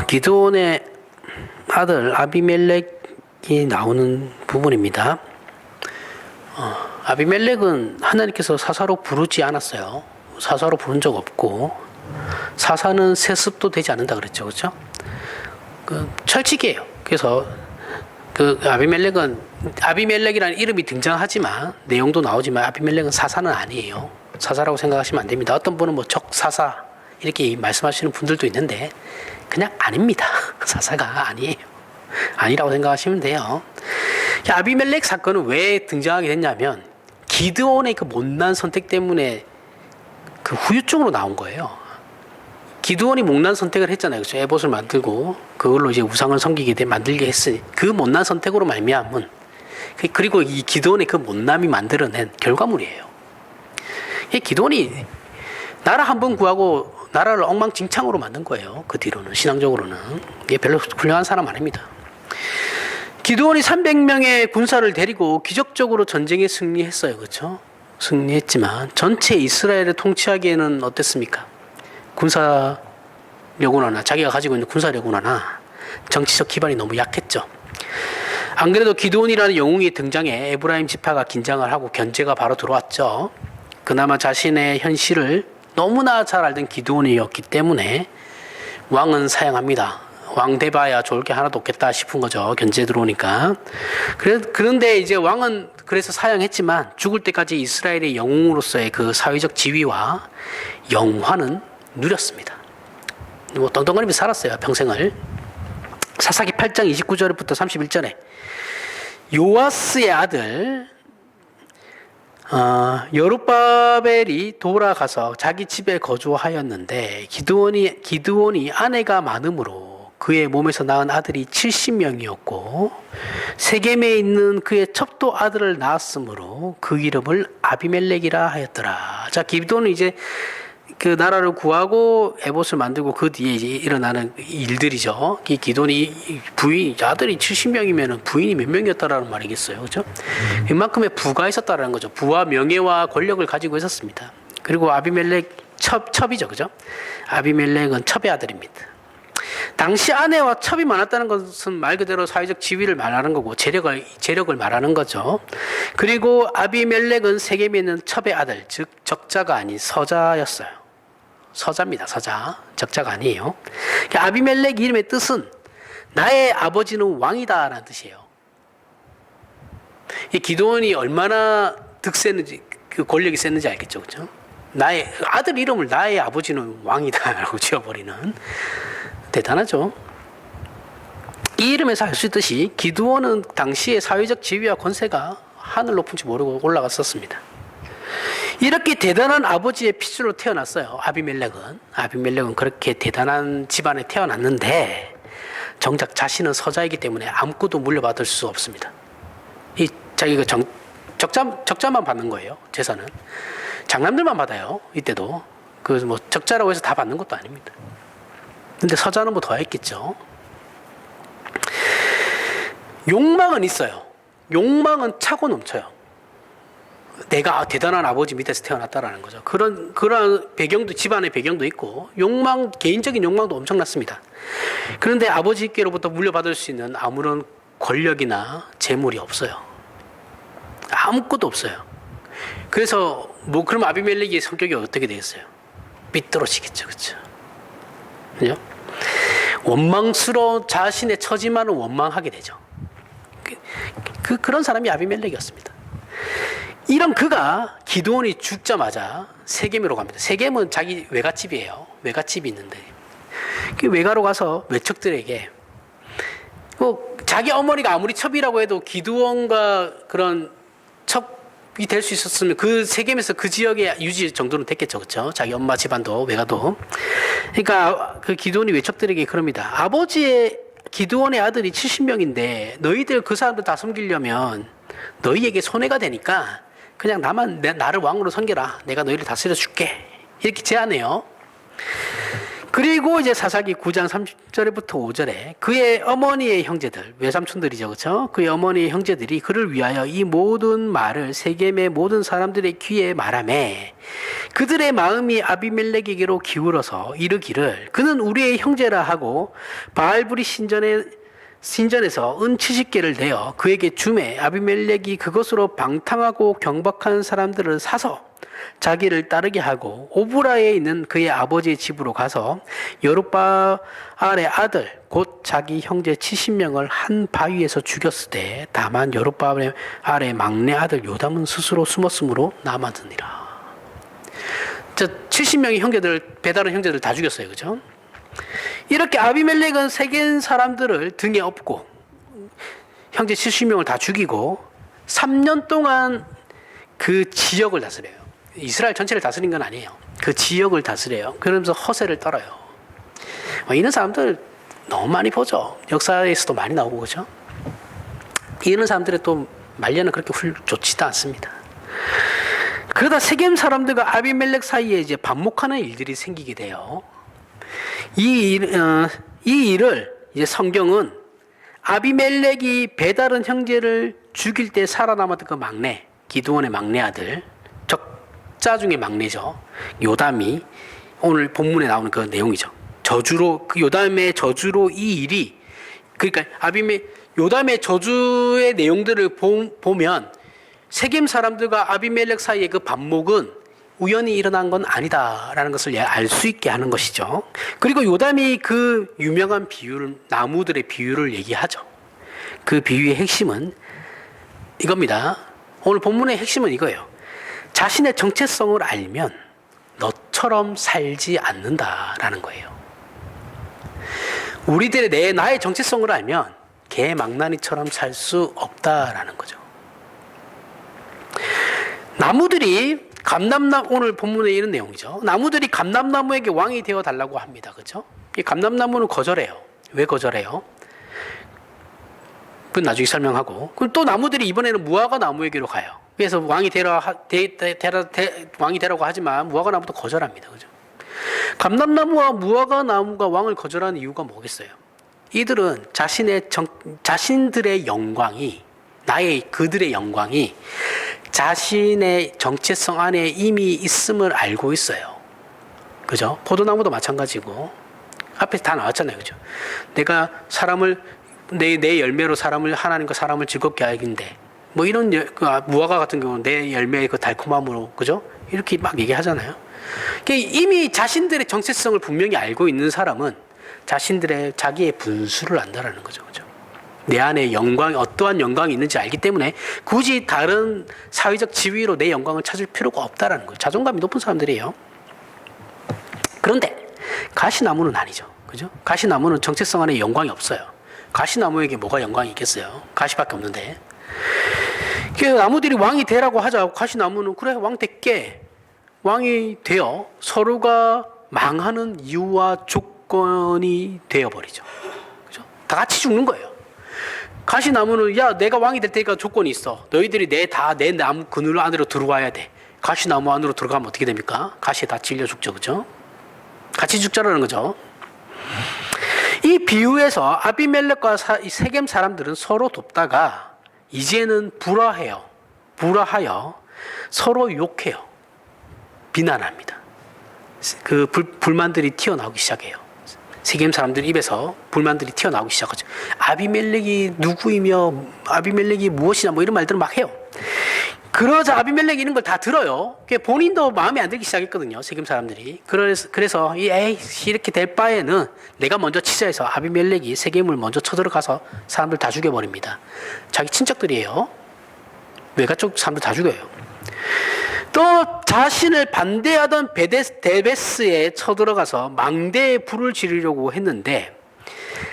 기드온의 아들 아비멜렉이 나오는 부분입니다. 아비멜렉은 하나님께서 사사로 부르지 않았어요. 사사로 부른 적 없고, 사사는 세습도 되지 않는다 그랬죠, 그렇죠? 철칙이에요. 그래서 아비멜렉이라는 이름이 등장하지만, 내용도 나오지만 아비멜렉은 사사는 아니에요. 사사라고 생각하시면 안 됩니다. 어떤 분은 뭐 적사사 이렇게 말씀하시는 분들도 있는데 그냥 아닙니다. 사사가 아니에요. 아니라고 생각하시면 돼요. 아비멜렉 사건은 왜 등장하게 됐냐면 기드온의 그 못난 선택 때문에 그 후유증으로 나온 거예요. 기드온이 못난 선택을 했잖아요. 그렇죠? 에봇을 만들고 그걸로 이제 우상을 섬기게 만들게 했으니 그 못난 선택으로 말미암은, 그리고 이 기드온의 그 못남이 만들어낸 결과물이에요. 이 기드온이 나라 한 번 구하고 나라를 엉망진창으로 만든 거예요. 그 뒤로는 신앙적으로는 이게 별로 훌륭한 사람 아닙니다. 기드온이 300명의 군사를 데리고 기적적으로 전쟁에 승리했어요. 그렇죠? 승리했지만 전체 이스라엘을 통치하기에는 어땠습니까? 군사력은 하나, 자기가 가지고 있는 군사력은 하나, 정치적 기반이 너무 약했죠. 안 그래도 기드온이라는 영웅이 등장해 에브라임 지파가 긴장을 하고 견제가 바로 들어왔죠. 그나마 자신의 현실을 너무나 잘 알던 기드온이었기 때문에 왕은 사양합니다. 왕 돼봐야 좋을 게 하나도 없겠다 싶은 거죠. 견제 들어오니까. 그런데 이제 왕은 그래서 사양했지만 죽을 때까지 이스라엘의 영웅으로서의 그 사회적 지위와 영화는 누렸습니다. 뭐 떵떵거리면서 살았어요. 평생을. 사사기 8장 29절부터 31절에 요아스의 아들 여룹바벨이 돌아가서 자기 집에 거주하였는데 기드온이 아내가 많으므로 그의 몸에서 낳은 아들이 70명이었고 세겜에 있는 그의 첩도 아들을 낳았으므로 그 이름을 아비멜렉이라 하였더라. 자, 기드온은 이제 그 나라를 구하고 에봇을 만들고 그 뒤에 이제 일어나는 일들이죠. 이 기드온이 아들이 70명이면 부인이 몇 명이었다라는 말이겠어요. 그렇죠? 이만큼의 부가 있었다라는 거죠. 부와 명예와 권력을 가지고 있었습니다. 그리고 아비멜렉 첩이죠. 그죠? 아비멜렉은 첩의 아들입니다. 당시 아내와 첩이 많았다는 것은 말 그대로 사회적 지위를 말하는 거고 재력을 말하는 거죠. 그리고 아비멜렉은 세겜에 있는 첩의 아들, 즉 적자가 아닌 서자였어요. 서자입니다. 서자. 적자가 아니에요. 아비멜렉 이름의 뜻은 나의 아버지는 왕이다라는 뜻이에요. 이 기드온이 얼마나 득세는지, 그 권력이 셌는지 알겠죠, 그렇죠? 나의 아들 이름을 나의 아버지는 왕이다라고 지어버리는, 대단하죠. 이 이름에서 알 수 있듯이 기드온은 당시의 사회적 지위와 권세가 하늘 높은지 모르고 올라갔었습니다. 이렇게 대단한 아버지의 핏줄로 태어났어요. 아비멜렉은 그렇게 대단한 집안에 태어났는데 정작 자신은 서자이기 때문에 아무것도 물려받을 수 없습니다. 이 자기가 적자만 받는 거예요. 재산은 장남들만 받아요. 이때도 그 뭐 적자라고 해서 다 받는 것도 아닙니다. 근데 서자는 뭐 더 했겠죠. 욕망은 있어요. 욕망은 차고 넘쳐요. 내가 대단한 아버지 밑에서 태어났다라는 거죠. 그런 배경도, 집안의 배경도 있고, 개인적인 욕망도 엄청났습니다. 그런데 아버지께로부터 물려받을 수 있는 아무런 권력이나 재물이 없어요. 아무것도 없어요. 그래서 그럼 아비멜렉의 성격이 어떻게 되겠어요? 삐뚤어지겠죠, 그렇죠? 그죠? 원망스러운 자신의 처지만은 원망하게 되죠. 그런 사람이 아비멜렉이었습니다. 이런 그가 기드온이 죽자마자 세겜으로 갑니다. 세겜은 자기 외갓집이에요. 외갓집이 있는데 그 외가로 가서 외척들에게 자기 어머니가 아무리 첩이라고 해도 기드온과 그런 첩이 될 수 있었으면 그 세겜에서 그 지역의 유지 정도는 됐겠죠, 그렇죠? 자기 엄마 집안도 외가도. 그러니까 그 기드온이 외척들에게 그럽니다. 기드온의 아들이 70명인데 너희들 그 사람들 다 섬기려면 너희에게 손해가 되니까 그냥 나를 왕으로 섬겨라. 내가 너희를 다스려 줄게. 이렇게 제안해요. 그리고 이제 사사기 9장 30절부터 5절에 그의 어머니의 형제들, 외삼촌들이죠, 그렇죠? 그의 어머니의 형제들이 그를 위하여 이 모든 말을 세겜의 모든 사람들의 귀에 말하매 그들의 마음이 아비멜렉에게로 기울어서 이르기를 그는 우리의 형제라 하고 바알브리 신전에서 은 70개를 내어 그에게 주매 아비멜렉이 그것으로 방탕하고 경박한 사람들을 사서 자기를 따르게 하고 오브라에 있는 그의 아버지의 집으로 가서 여룻바알의 아들 곧 자기 형제 70명을 한 바위에서 죽였으되 다만 여룻바알의 막내 아들 요담은 스스로 숨었으므로 남았느니라. 저 70명의 형제들, 배다른 형제들 다 죽였어요, 그죠? 이렇게 아비멜렉은 세겜 사람들을 등에 업고 형제 70명을 다 죽이고 3년 동안 그 지역을 다스려요. 이스라엘 전체를 다스린 건 아니에요. 그 지역을 다스려요. 그러면서 허세를 떨어요. 이런 사람들 너무 많이 보죠. 역사에서도 많이 나오고, 그죠? 이런 사람들의 또 말년은 그렇게 좋지도 않습니다. 그러다 세겜 사람들과 아비멜렉 사이에 이제 반목하는 일들이 생기게 돼요. 이 일을 이제 성경은 아비멜렉이 배다른 형제를 죽일 때 살아남았던 그 막내, 기드온의 막내 아들, 적자 중에 막내죠. 요담이 오늘 본문에 나오는 그 내용이죠. 저주로, 그 요담의 저주로 이 일이, 그러니까 요담의 저주의 내용들을 보면 세겜 사람들과 아비멜렉 사이의 그 반목은 우연히 일어난 건 아니다라는 것을 알 수 있게 하는 것이죠. 그리고 요담이 그 유명한 비유를, 나무들의 비유를 얘기하죠. 그 비유의 핵심은 이겁니다. 오늘 본문의 핵심은 이거예요. 자신의 정체성을 알면 너처럼 살지 않는다라는 거예요. 우리들의 나의 정체성을 알면 개망나니처럼 살 수 없다라는 거죠. 나무들이 오늘 본문에 이런 내용이죠. 나무들이 감람나무에게 왕이 되어 달라고 합니다. 그렇죠? 이 감람나무는 거절해요. 왜 거절해요? 그건 나중에 설명하고. 그럼 또 나무들이 이번에는 무화과 나무에게로 가요. 그래서 왕이 되라고 하지만 무화과 나무도 거절합니다. 그죠? 감람나무와 무화과 나무가 왕을 거절하는 이유가 뭐겠어요? 이들은 자신들의 영광이, 그들의 영광이 자신의 정체성 안에 이미 있음을 알고 있어요. 그죠? 포도나무도 마찬가지고. 앞에 다 나왔잖아요. 그죠? 내가 내 열매로 하나님과 사람을 즐겁게 하긴데, 뭐 이런, 무화과 같은 경우는 내 열매의 그 달콤함으로, 그죠? 이렇게 막 얘기하잖아요. 이미 자신들의 정체성을 분명히 알고 있는 사람은 자기의 분수를 안다라는 거죠. 그죠? 내 안에 어떠한 영광이 있는지 알기 때문에 굳이 다른 사회적 지위로 내 영광을 찾을 필요가 없다라는 거예요. 자존감이 높은 사람들이에요. 그런데 가시나무는 아니죠. 그죠? 가시나무는 정체성 안에 영광이 없어요. 가시나무에게 뭐가 영광이 있겠어요? 가시밖에 없는데. 나무들이 왕이 되라고 하자. 가시나무는 그래, 왕 될게. 왕이 되어 서로가 망하는 이유와 조건이 되어버리죠. 그죠? 다 같이 죽는 거예요. 가시나무는 야, 내가 왕이 될 테니까 조건이 있어. 너희들이 내 나무 그늘 안으로 들어와야 돼. 가시나무 안으로 들어가면 어떻게 됩니까? 가시에 다 찔려 죽죠. 그죠? 같이 죽자라는 거죠. 이 비유에서 아비멜렉과 세겜 사람들은 서로 돕다가 이제는 불화하여 서로 욕해요. 비난합니다. 그 불만들이 튀어나오기 시작해요. 세겜 사람들 입에서 불만들이 튀어나오기 시작하죠. 아비멜렉이 누구이며 아비멜렉이 무엇이냐 뭐 이런 말들을 막 해요. 그러자 아비멜렉이 이런 걸 다 들어요. 본인도 마음에 안 들기 시작했거든요. 세겜 사람들이. 그래서 이렇게 될 바에는 내가 먼저 치자 해서 아비멜렉이 세겜을 먼저 쳐들어가서 사람들 다 죽여버립니다. 자기 친척들이에요. 외가 쪽 사람들 다 죽여요. 또 자신을 반대하던 데베스에 쳐들어가서 망대에 불을 지르려고 했는데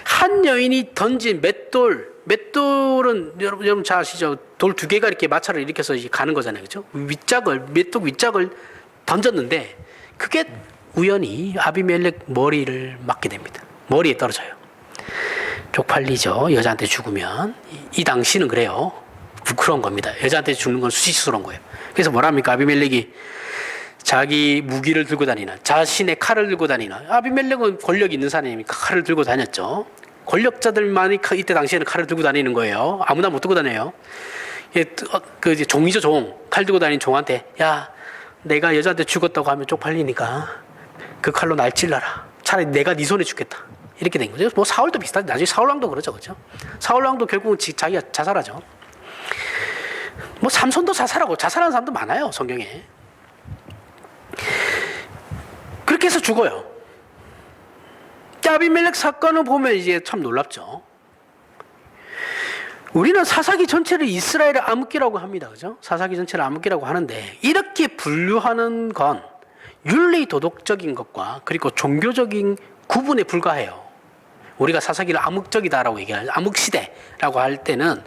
한 여인이 던진 맷돌은 여러분 잘 아시죠? 돌 2개가 이렇게 마찰을 일으켜서 가는 거잖아요. 그죠? 맷돌 윗짝을 던졌는데 그게 우연히 아비멜렉 머리를 맞게 됩니다. 머리에 떨어져요. 쪽팔리죠. 여자한테 죽으면. 이 당시는 그래요. 부끄러운 겁니다. 여자한테 죽는 건 수치스러운 거예요. 그래서 뭐랍니까? 아비멜렉이 자기 무기를 들고 다니는, 자신의 칼을 들고 다니는, 아비멜렉은 권력이 있는 사람이니까 칼을 들고 다녔죠. 권력자들만이 이때 당시에는 칼을 들고 다니는 거예요. 아무나 못 들고 다녀요. 그 이제 종이죠, 종. 칼 들고 다니는 종한테, 야, 내가 여자한테 죽었다고 하면 쪽팔리니까 그 칼로 날 찔러라. 차라리 내가 네 손에 죽겠다. 이렇게 된 거죠. 뭐 사울도 비슷하죠. 나중에 사울왕도 그러죠, 그렇죠? 사울왕도 결국은 자기가 자살하죠. 뭐 삼손도 자살하고 자살하는 사람도 많아요, 성경에. 그렇게 해서 죽어요. 아비멜렉 사건을 보면 이제 참 놀랍죠. 우리는 사사기 전체를 이스라엘의 암흑기라고 합니다. 그죠? 사사기 전체를 암흑기라고 하는데, 이렇게 분류하는 건 윤리 도덕적인 것과 그리고 종교적인 구분에 불과해요. 우리가 사사기를 암흑적이다라고 얘기할, 암흑시대라고 할 때는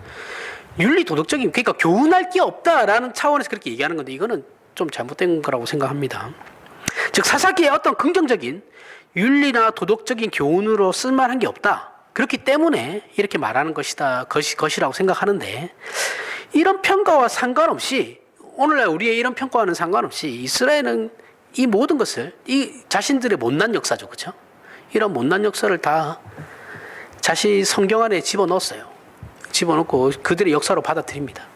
윤리 도덕적인, 그러니까 교훈할 게 없다라는 차원에서 그렇게 얘기하는 건데, 이거는 좀 잘못된 거라고 생각합니다. 즉 사사기에 어떤 긍정적인 윤리나 도덕적인 교훈으로 쓸만한 게 없다. 그렇기 때문에 이렇게 말하는 것이라고 생각하는데, 이런 평가와 상관없이, 오늘날 우리의 이런 평가와는 상관없이 이스라엘은 이 모든 것을, 이 자신들의 못난 역사죠, 그렇죠? 이런 못난 역사를 다 자신 성경 안에 집어넣었어요. 집어넣고 그들의 역사로 받아들입니다.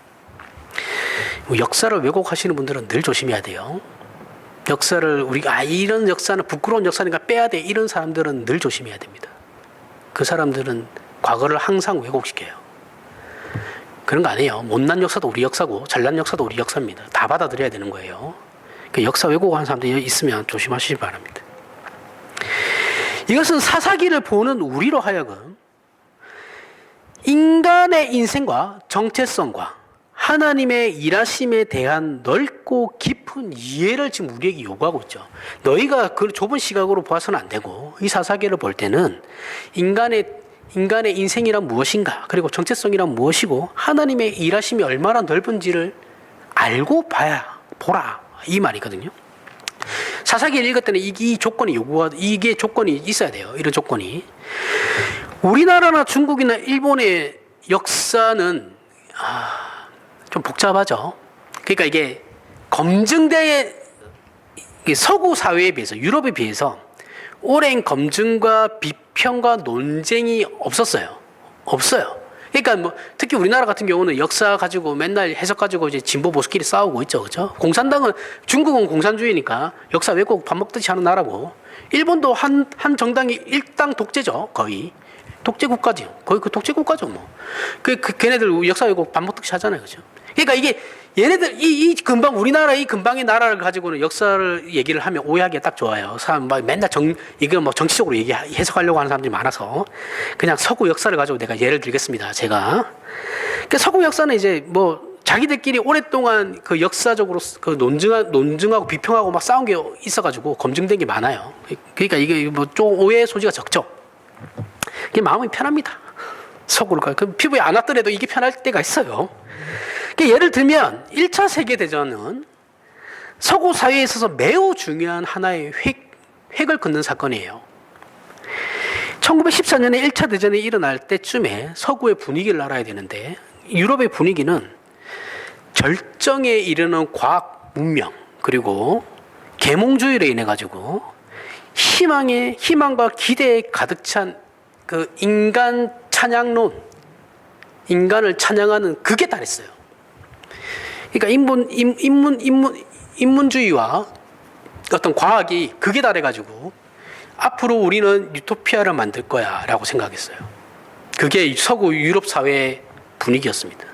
역사를 왜곡하시는 분들은 늘 조심해야 돼요. 역사를 우리가 이런 역사는 부끄러운 역사니까 빼야 돼, 이런 사람들은 늘 조심해야 됩니다. 그 사람들은 과거를 항상 왜곡시켜요. 그런 거 아니에요. 못난 역사도 우리 역사고 잘난 역사도 우리 역사입니다. 다 받아들여야 되는 거예요. 그 역사 왜곡하는 사람들이 있으면 조심하시기 바랍니다. 이것은 사사기를 보는 우리로 하여금 인간의 인생과 정체성과 하나님의 일하심에 대한 넓고 깊은 이해를 지금 우리에게 요구하고 있죠. 너희가 그 좁은 시각으로 보아서는 안 되고, 이 사사기를 볼 때는 인간의 인생이란 무엇인가, 그리고 정체성이란 무엇이고, 하나님의 일하심이 얼마나 넓은지를 알고 보라, 이 말이거든요. 사사기를 읽을 때는 이게 조건이 있어야 돼요. 이런 조건이. 우리나라나 중국이나 일본의 역사는 좀 복잡하죠. 그러니까 이게 검증대의 서구 사회에 비해서, 유럽에 비해서 오랜 검증과 비평과 논쟁이 없어요. 그러니까 뭐 특히 우리나라 같은 경우는 역사 가지고 맨날 해석 가지고 이제 진보 보수끼리 싸우고 있죠, 그렇죠? 중국은 공산주의니까 역사 왜곡 밥 먹듯이 하는 나라고, 일본도 한 정당이 일당 독재죠, 거의. 독재 국가죠. 거의 그 독재 국가죠, 뭐. 걔네들 역사 왜곡 밥 먹듯이 하잖아요, 그죠? 그러니까 이게 얘네들 우리나라 이 근방의 나라를 가지고는 역사를 얘기를 하면 오해하기가 딱 좋아요. 사람 막 맨날 이거 뭐 정치적으로 해석하려고 하는 사람들이 많아서 그냥 서구 역사를 가지고 내가 예를 들겠습니다, 제가. 그러니까 서구 역사는 이제 뭐 자기들끼리 오랫동안 그 역사적으로 그 논증하고 비평하고 막 싸운 게 있어가지고 검증된 게 많아요. 그러니까 이게 뭐 좀 오해의 소지가 적죠. 이게 마음이 편합니다. 서구로 가. 그 피부에 안 왔더라도 이게 편할 때가 있어요. 그러니까 예를 들면 1차 세계대전은 서구 사회에 있어서 매우 중요한 하나의 획을 긋는 사건이에요. 1914년에 1차 대전이 일어날 때쯤에 서구의 분위기를 알아야 되는데, 유럽의 분위기는 절정에 이르는 과학 문명, 그리고 계몽주의로 인해 가지고 희망과 기대에 가득 찬 그 인간 찬양론, 인간을 찬양하는 극에 달했어요. 그러니까 인문주의와 어떤 과학이 극에 달해가지고 앞으로 우리는 유토피아를 만들 거야 라고 생각했어요. 그게 서구 유럽 사회의 분위기였습니다.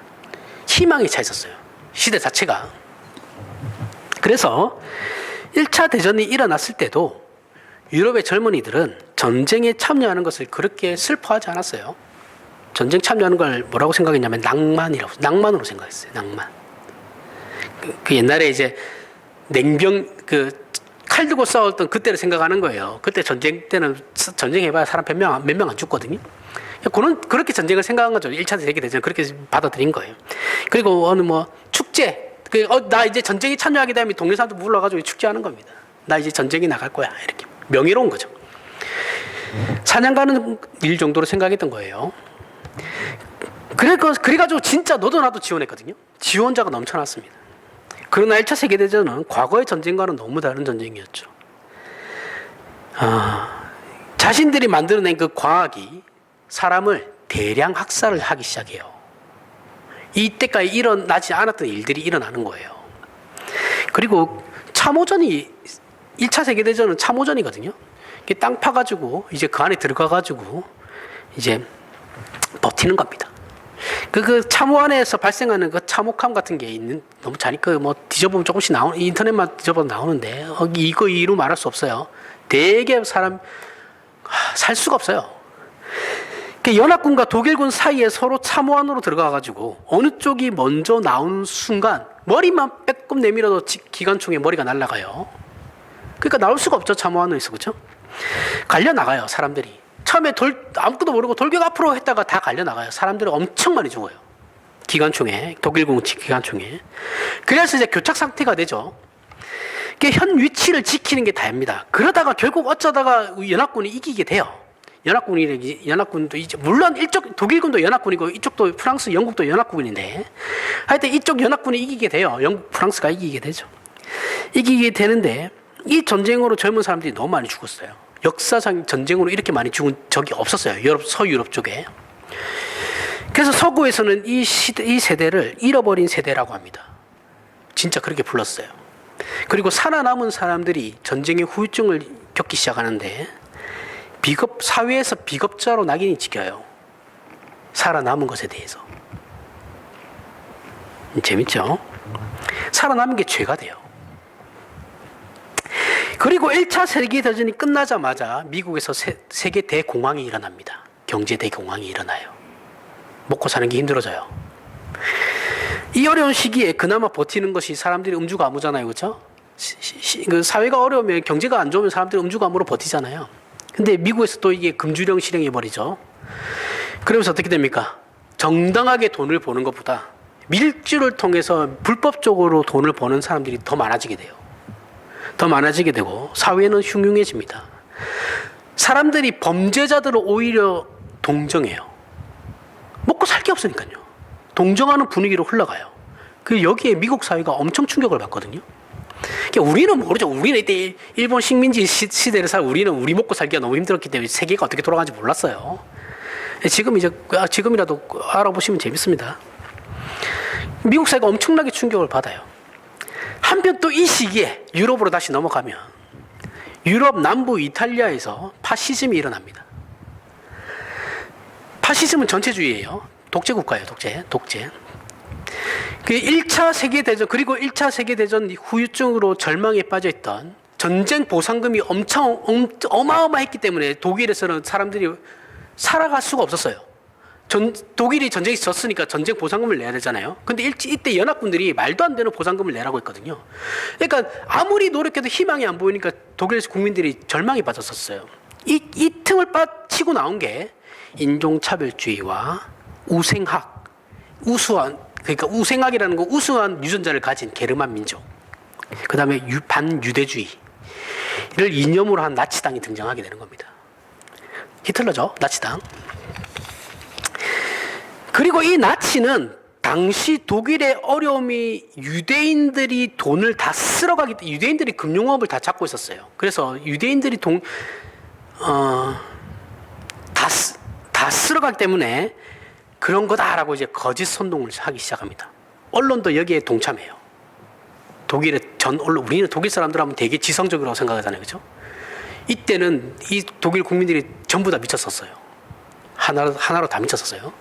희망이 차 있었어요, 시대 자체가. 그래서 1차 대전이 일어났을 때도 유럽의 젊은이들은 전쟁에 참여하는 것을 그렇게 슬퍼하지 않았어요. 전쟁 참여하는 걸 뭐라고 생각했냐면 낭만으로 생각했어요. 낭만. 그 옛날에 이제 칼 들고 싸웠던 그때를 생각하는 거예요. 그때 전쟁 때는 전쟁해봐야 사람 몇 명 안 죽거든요. 그렇게 전쟁을 생각한 거죠. 1차 세계대전 그렇게 받아들인 거예요. 그리고 어느 축제, 나 이제 전쟁에 참여하게 되면 동네 사람들 불러가지고 축제하는 겁니다. 나 이제 전쟁에 나갈 거야, 이렇게. 명예로운 거죠. 사냥 가는 일 정도로 생각했던 거예요. 그래가지고 진짜 너도 나도 지원했거든요. 지원자가 넘쳐났습니다. 그러나 1차 세계대전은 과거의 전쟁과는 너무 다른 전쟁이었죠. 자신들이 만들어낸 그 과학이 사람을 대량 학살을 하기 시작해요. 이때까지 일어나지 않았던 일들이 일어나는 거예요. 그리고 참호전이 1차 세계대전은 참호전이거든요. 땅 파가지고 이제 그 안에 들어가가지고 이제 버티는 겁니다. 그 참호 안에서 발생하는 그 참혹함 같은 게 있는 너무 뭐 뒤져보면 조금씩 인터넷만 뒤져보면 나오는데 이거 이루 말할 수 없어요. 되게 사람 살 수가 없어요. 연합군과 독일군 사이에 서로 참호 안으로 들어가가지고 어느 쪽이 먼저 나오는 순간 머리만 빼꼼 내밀어도 기관총에 머리가 날아가요. 그러니까 나올 수가 없죠. 참호 안에서. 그렇죠? 갈려나가요. 사람들이. 처음에 아무것도 모르고 돌격 앞으로 했다가 다 갈려나가요. 사람들이 엄청 많이 죽어요. 기관총에, 독일군 기관총에. 그래서 이제 교착 상태가 되죠. 현 위치를 지키는 게 다입니다. 그러다가 결국 어쩌다가 연합군이 이기게 돼요. 연합군도 이제 물론 이쪽 독일군도 연합군이고 이쪽도 프랑스, 영국도 연합군인데 하여튼 이쪽 연합군이 이기게 돼요. 프랑스가 이기게 되죠. 이기게 되는데 이 전쟁으로 젊은 사람들이 너무 많이 죽었어요. 역사상 전쟁으로 이렇게 많이 죽은 적이 없었어요. 서유럽 쪽에. 그래서 서구에서는 이 세대를 잃어버린 세대라고 합니다. 진짜 그렇게 불렀어요. 그리고 살아남은 사람들이 전쟁의 후유증을 겪기 시작하는데 사회에서 비겁자로 낙인이 찍혀요. 살아남은 것에 대해서. 재밌죠? 살아남은 게 죄가 돼요. 그리고 1차 세계대전이 끝나자마자 미국에서 세계 대공황이 일어납니다. 경제 대공황이 일어나요. 먹고 사는 게 힘들어져요. 이 어려운 시기에 그나마 버티는 것이 사람들이 음주가무잖아요. 그렇죠? 그 사회가 어려우면 경제가 안 좋으면 사람들이 음주가무로 버티잖아요. 근데 미국에서 또 이게 금주령 실행해버리죠. 그러면서 어떻게 됩니까? 정당하게 돈을 버는 것보다 밀주를 통해서 불법적으로 돈을 버는 사람들이 더 많아지게 돼요. 더 많아지게 되고 사회는 흉흉해집니다. 사람들이 범죄자들을 오히려 동정해요. 먹고 살 게 없으니까요. 동정하는 분위기로 흘러가요. 여기에 미국 사회가 엄청 충격을 받거든요. 우리는 모르죠. 우리는 이때 일본 식민지 시대를 우리는 우리 먹고 살기가 너무 힘들었기 때문에 세계가 어떻게 돌아가는지 몰랐어요. 지금이라도 알아보시면 재밌습니다. 미국 사회가 엄청나게 충격을 받아요. 한편 또 이 시기에 유럽으로 다시 넘어가면 유럽 남부 이탈리아에서 파시즘이 일어납니다. 파시즘은 전체주의예요. 독재국가예요. 독재. 1차 세계대전 그리고 1차 세계대전 후유증으로 절망에 빠져있던 전쟁 보상금이 엄청 어마어마했기 때문에 독일에서는 사람들이 살아갈 수가 없었어요. 독일이 전쟁에 졌으니까 전쟁 보상금을 내야 되잖아요. 근데 이때 연합군들이 말도 안 되는 보상금을 내라고 했거든요. 그러니까 아무리 노력해도 희망이 안 보이니까 독일 국민들이 절망에 빠졌었어요. 이 틈을 치고 나온 게 인종차별주의와 우생학, 그러니까 우생학이라는 거 우수한 유전자를 가진 게르만 민족, 그 다음에 반유대주의를 이념으로 한 나치당이 등장하게 되는 겁니다. 히틀러죠, 나치당. 그리고 이 나치는 당시 독일의 어려움이 유대인들이 돈을 다 쓸어가기 때문에 유대인들이 금융업을 다 잡고 있었어요. 그래서 유대인들이 다 쓸어가기 때문에 그런 거다라고 이제 거짓 선동을 하기 시작합니다. 언론도 여기에 동참해요. 독일의 전 언론, 우리는 독일 사람들 하면 되게 지성적이라고 생각하잖아요. 그죠? 이때는 이 독일 국민들이 전부 다 미쳤었어요. 하나로 다 미쳤었어요.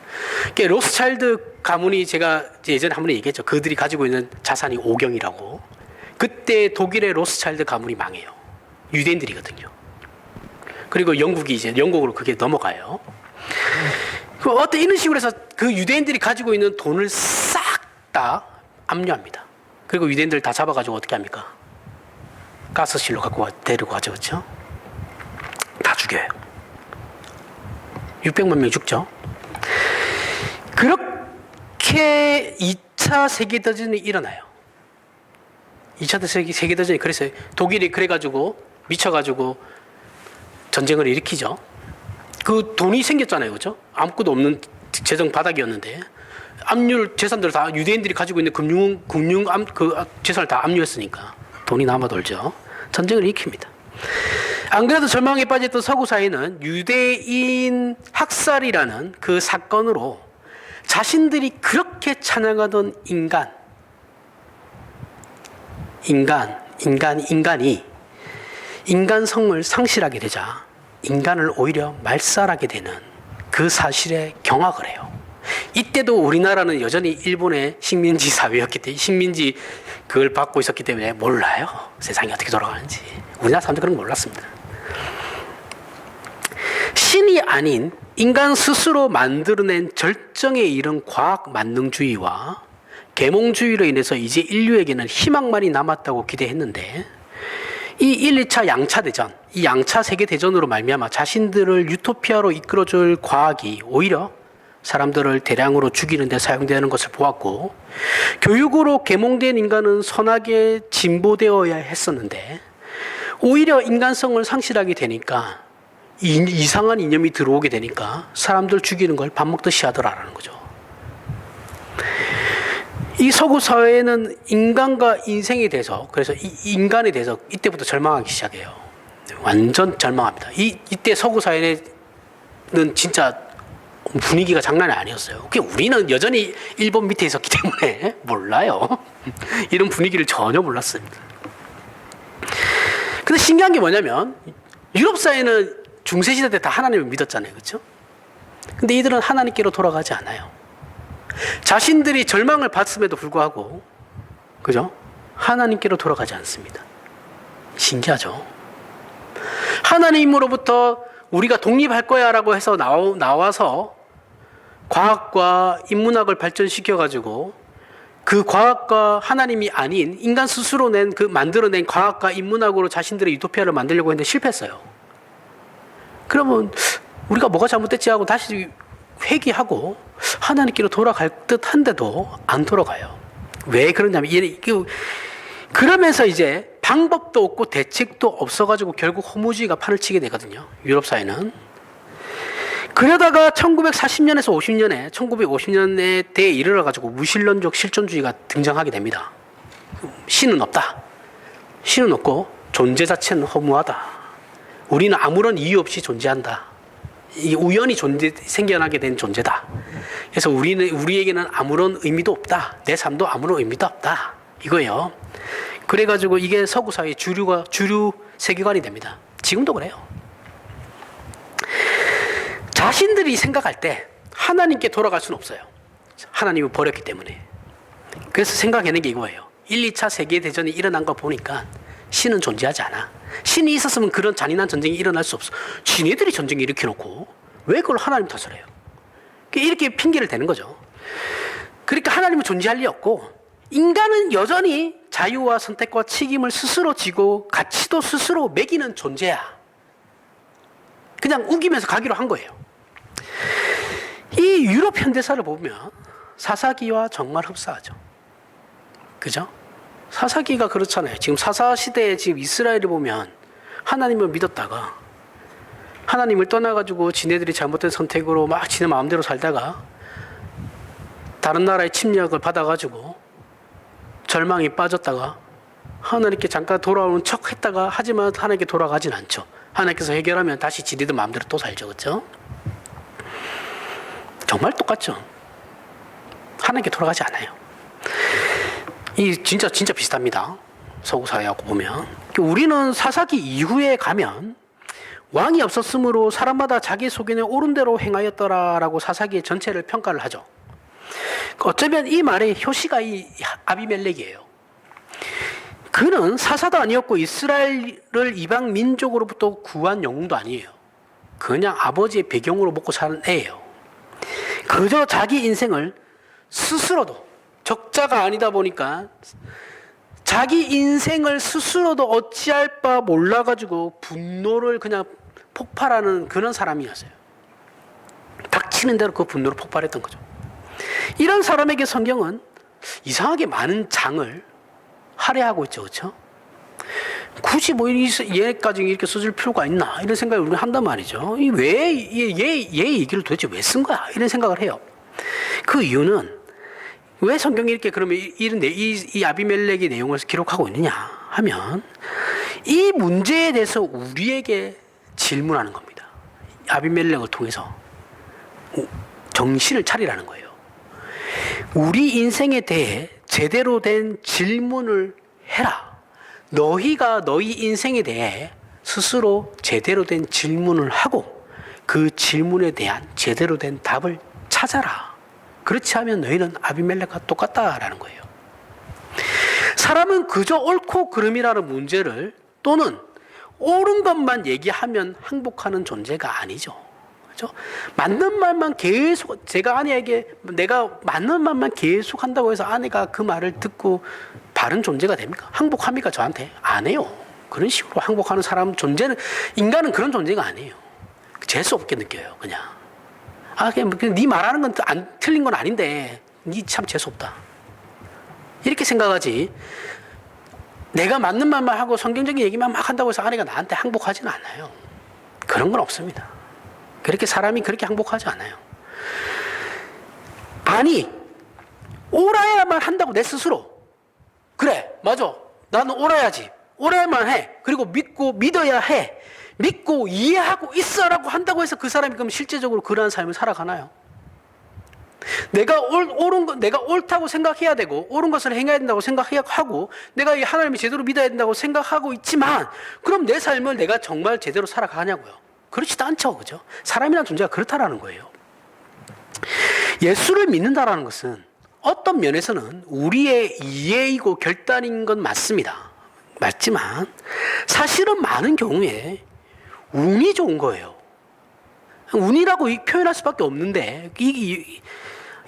로스차일드 가문이 제가 예전에 한 번 얘기했죠. 그들이 가지고 있는 자산이 5경이라고. 그때 독일의 로스차일드 가문이 망해요. 유대인들이거든요. 그리고 영국으로 그게 넘어가요. 이런 식으로 해서 그 유대인들이 가지고 있는 돈을 싹 다 압류합니다. 그리고 유대인들 다 잡아가지고 어떻게 합니까? 가스실로 데리고 가죠. 그렇죠? 다 죽여요. 600만 명 죽죠. 그렇게 2차 세계대전이 일어나요. 2차 세계대전이 그래서 독일이 그래가지고 미쳐가지고 전쟁을 일으키죠. 그 돈이 생겼잖아요. 그죠? 아무것도 없는 재정 바닥이었는데 압류 재산들을 다 유대인들이 가지고 있는 금융 재산을 다 압류했으니까 돈이 남아 돌죠. 전쟁을 일으킵니다. 안 그래도 절망에 빠졌던 서구 사회는 유대인 학살이라는 그 사건으로 자신들이 그렇게 찬양하던 인간이 인간성을 상실하게 되자 인간을 오히려 말살하게 되는 그 사실에 경악을 해요. 이때도 우리나라는 여전히 일본의 식민지 사회였기 때문에 식민지 그걸 받고 있었기 때문에 몰라요. 세상이 어떻게 돌아가는지. 우리나라 사람들 그런 거 몰랐습니다. 신이 아닌 인간 스스로 만들어낸 절정에 이른 과학 만능주의와 계몽주의로 인해서 이제 인류에게는 희망만이 남았다고 기대했는데 이 1, 2차 양차 대전, 이 양차 세계대전으로 말미암아 자신들을 유토피아로 이끌어줄 과학이 오히려 사람들을 대량으로 죽이는 데 사용되는 것을 보았고 교육으로 계몽된 인간은 선하게 진보되어야 했었는데 오히려 인간성을 상실하게 되니까 이상한 이념이 들어오게 되니까 사람들 죽이는 걸 밥 먹듯이 하더라라는 거죠. 이 서구 사회는 인간과 인생에 대해서 그래서 이 인간에 대해서 이때부터 절망하기 시작해요. 완전 절망합니다. 이때 서구 사회는 진짜 분위기가 장난이 아니었어요. 우리는 여전히 일본 밑에 있었기 때문에 몰라요. 이런 분위기를 전혀 몰랐습니다. 근데 신기한 게 뭐냐면 유럽 사회는 중세시대 때 다 하나님을 믿었잖아요. 그렇죠? 근데 이들은 하나님께로 돌아가지 않아요. 자신들이 절망을 받음에도 불구하고 그죠? 하나님께로 돌아가지 않습니다. 신기하죠? 하나님으로부터 우리가 독립할 거야 라고 해서 나와서 과학과 인문학을 발전시켜가지고 그 과학과 하나님이 아닌 인간 스스로 만들어낸 과학과 인문학으로 자신들의 유토피아를 만들려고 했는데 실패했어요. 그러면 우리가 뭐가 잘못됐지 하고 다시 회개하고 하나님께로 돌아갈 듯 한데도 안 돌아가요. 왜 그러냐면 그러면서 이제 방법도 없고 대책도 없어가지고 결국 허무주의가 판을 치게 되거든요. 유럽 사회는. 그러다가 1940년에서 50년에 1950년대에 이르러가지고 무신론적 실존주의가 등장하게 됩니다. 신은 없다. 신은 없고 존재 자체는 허무하다. 우리는 아무런 이유 없이 존재한다. 이 우연히 생겨나게 된 존재다. 그래서 우리에게는 아무런 의미도 없다. 내 삶도 아무런 의미도 없다. 이거예요. 그래가지고 이게 서구 사회의 주류 세계관이 됩니다. 지금도 그래요. 자신들이 생각할 때 하나님께 돌아갈 수는 없어요. 하나님을 버렸기 때문에. 그래서 생각하는 게 이거예요. 1, 2차 세계대전이 일어난 거 보니까 신은 존재하지 않아. 신이 있었으면 그런 잔인한 전쟁이 일어날 수 없어. 지네들이 전쟁을 일으켜놓고 왜 그걸 하나님 탓을 해요? 이렇게 핑계를 대는 거죠. 그러니까 하나님은 존재할 리 없고 인간은 여전히 자유와 선택과 책임을 스스로 지고 가치도 스스로 매기는 존재야. 그냥 우기면서 가기로 한 거예요. 이 유럽 현대사를 보면 사사기와 정말 흡사하죠. 그죠? 사사기가 그렇잖아요. 지금 사사시대에 지금 이스라엘을 보면 하나님을 믿었다가 하나님을 떠나가지고 지네들이 잘못된 선택으로 막 지네 마음대로 살다가 다른 나라의 침략을 받아가지고 절망에 빠졌다가 하나님께 잠깐 돌아오는 척 했다가 하지만 하나님께 돌아가진 않죠. 하나님께서 해결하면 다시 지네들 마음대로 또 살죠. 그렇죠? 정말 똑같죠. 하나님께 돌아가지 않아요. 이 진짜 비슷합니다. 서구 사회하고 보면. 우리는 사사기 이후에 가면 왕이 없었으므로 사람마다 자기 속에는 옳은 대로 행하였더라라고 사사기의 전체를 평가를 하죠. 어쩌면 이 말의 효시가 이 아비멜렉이에요. 그는 사사도 아니었고 이스라엘을 이방 민족으로부터 구한 영웅도 아니에요. 그냥 아버지의 배경으로 먹고 사는 애예요. 그저 자기 인생을 스스로도 적자가 아니다 보니까 자기 인생을 스스로도 어찌할 바 몰라가지고 분노를 그냥 폭발하는 그런 사람이었어요. 닥치는 대로 그 분노를 폭발했던 거죠. 이런 사람에게 성경은 이상하게 많은 장을 할애하고 있죠. 그렇죠? 굳이 뭐 얘까지 이렇게 써줄 필요가 있나 이런 생각을 우리가 한단 말이죠. 왜 얘 얘기를 도대체 왜 쓴 거야 이런 생각을 해요. 그 이유는 왜 성경이 이렇게 그러면 이 아비멜렉의 내용을 기록하고 있느냐 하면 이 문제에 대해서 우리에게 질문하는 겁니다. 아비멜렉을 통해서 정신을 차리라는 거예요. 우리 인생에 대해 제대로 된 질문을 해라. 너희가 너희 인생에 대해 스스로 제대로 된 질문을 하고 그 질문에 대한 제대로 된 답을 찾아라. 그렇지 않으면 너희는 아비멜렉과 똑같다라는 거예요. 사람은 그저 옳고 그름이라는 문제를 또는 옳은 것만 얘기하면 행복하는 존재가 아니죠. 그렇죠? 맞는 말만 계속 제가 아내에게 내가 맞는 말만 계속 한다고 해서 아내가 그 말을 듣고 바른 존재가 됩니까? 행복합니까? 저한테? 안 해요. 그런 식으로 행복하는 사람 존재는 인간은 그런 존재가 아니에요. 재수 없게 느껴요. 그냥 그냥 네 말하는 건 틀린 건 아닌데 네 참 재수 없다. 이렇게 생각하지. 내가 맞는 말만 하고 성경적인 얘기만 막 한다고 해서 아내가 나한테 행복하지는 않아요. 그런 건 없습니다. 그렇게 사람이 그렇게 행복하지 않아요. 아니, 옳아야만 한다고 내 스스로. 그래, 맞아. 나는 옳아야지. 옳아야만 해. 그리고 믿어야 해. 믿고 이해하고 있어라고 한다고 해서 그 사람이 그럼 실제적으로 그러한 삶을 살아가나요? 내가 내가 옳다고 생각해야 되고, 옳은 것을 행해야 된다고 생각하고, 내가 이 하나님이 제대로 믿어야 된다고 생각하고 있지만, 그럼 내 삶을 내가 정말 제대로 살아가냐고요? 그렇지도 않죠. 그죠? 사람이라는 존재가 그렇다라는 거예요. 예수를 믿는다라는 것은 어떤 면에서는 우리의 이해이고 결단인 건 맞습니다. 맞지만, 사실은 많은 경우에 운이 좋은 거예요. 운이라고 표현할 수밖에 없는데,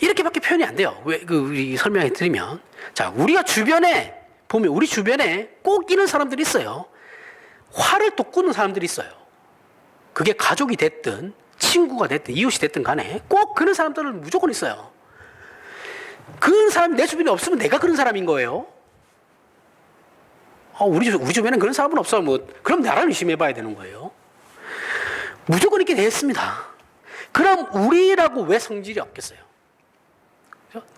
이렇게밖에 표현이 안 돼요. 왜, 우리 설명해 드리면. 자, 우리가 주변에, 보면 우리 주변에 꼭 이런 사람들이 있어요. 화를 돋구는 사람들이 있어요. 그게 가족이 됐든, 친구가 됐든, 이웃이 됐든 간에 꼭 그런 사람들은 무조건 있어요. 그런 사람이 내 주변에 없으면 내가 그런 사람인 거예요. 우리 주변엔 그런 사람은 없어. 그럼 나를 의심해 봐야 되는 거예요. 무조건 있게 되었습니다. 그럼 우리라고 왜 성질이 없겠어요?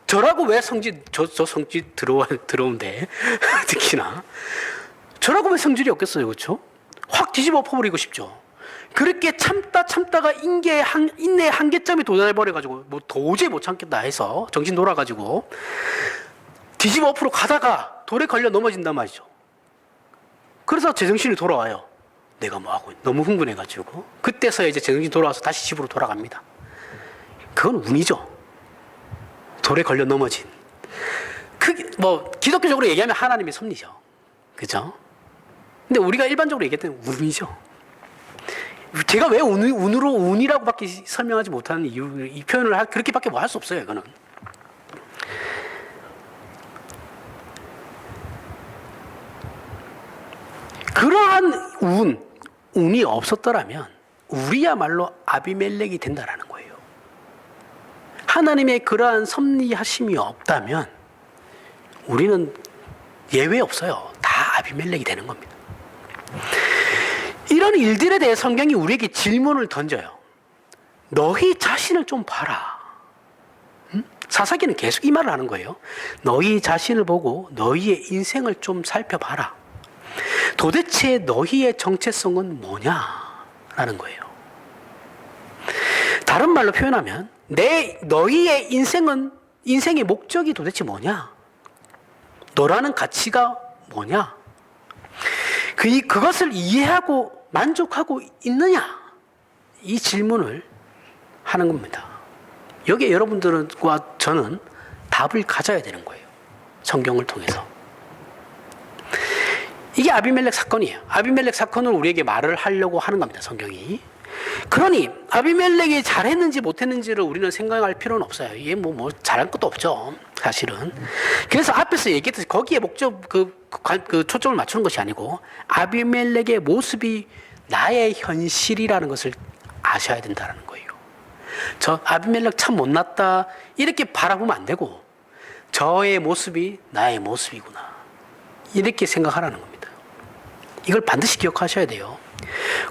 저라고 왜 저 성질 들어온데, 특히나. 저라고 왜 성질이 없겠어요? 그렇죠? 확 뒤집어 엎어버리고 싶죠. 그렇게 참다가 인내의 한계점에 도달해버려가지고, 도저히 못 참겠다 해서, 정신 돌아가지고, 뒤집어 엎으러 가다가 돌에 걸려 넘어진단 말이죠. 그래서 제정신이 돌아와요. 내가 뭐하고 너무 흥분해가지고. 그때서야 이제 제정신이 돌아와서 다시 집으로 돌아갑니다. 그건 운이죠. 돌에 걸려 넘어진. 기독교적으로 얘기하면 하나님의 섭리죠. 그죠? 근데 우리가 일반적으로 얘기할 때는 운이죠. 제가 왜 운이라고밖에 설명하지 못하는 이유, 이 표현을 그렇게밖에 할 수 없어요, 이거는. 그러한 운이 없었더라면 우리야말로 아비멜렉이 된다라는 거예요. 하나님의 그러한 섭리하심이 없다면 우리는 예외 없어요. 다 아비멜렉이 되는 겁니다. 이런 일들에 대해 성경이 우리에게 질문을 던져요. 너희 자신을 좀 봐라. 사사기는 계속 이 말을 하는 거예요. 너희 자신을 보고 너희의 인생을 좀 살펴봐라. 도대체 너희의 정체성은 뭐냐라는 거예요. 다른 말로 표현하면 너희의 인생의 목적이 도대체 뭐냐? 너라는 가치가 뭐냐? 그것을 이해하고 만족하고 있느냐? 이 질문을 하는 겁니다. 여기에 여러분들과 저는 답을 가져야 되는 거예요. 성경을 통해서. 이게 아비멜렉 사건이에요. 아비멜렉 사건을 우리에게 말을 하려고 하는 겁니다. 성경이. 그러니 아비멜렉이 잘했는지 못했는지를 우리는 생각할 필요는 없어요. 이게 잘한 것도 없죠. 사실은. 그래서 앞에서 얘기했듯이 거기에 목적 그 초점을 맞추는 것이 아니고 아비멜렉의 모습이 나의 현실이라는 것을 아셔야 된다는 거예요. 저 아비멜렉 참 못났다 이렇게 바라보면 안 되고 저의 모습이 나의 모습이구나 이렇게 생각하라는 겁니다. 이걸 반드시 기억하셔야 돼요.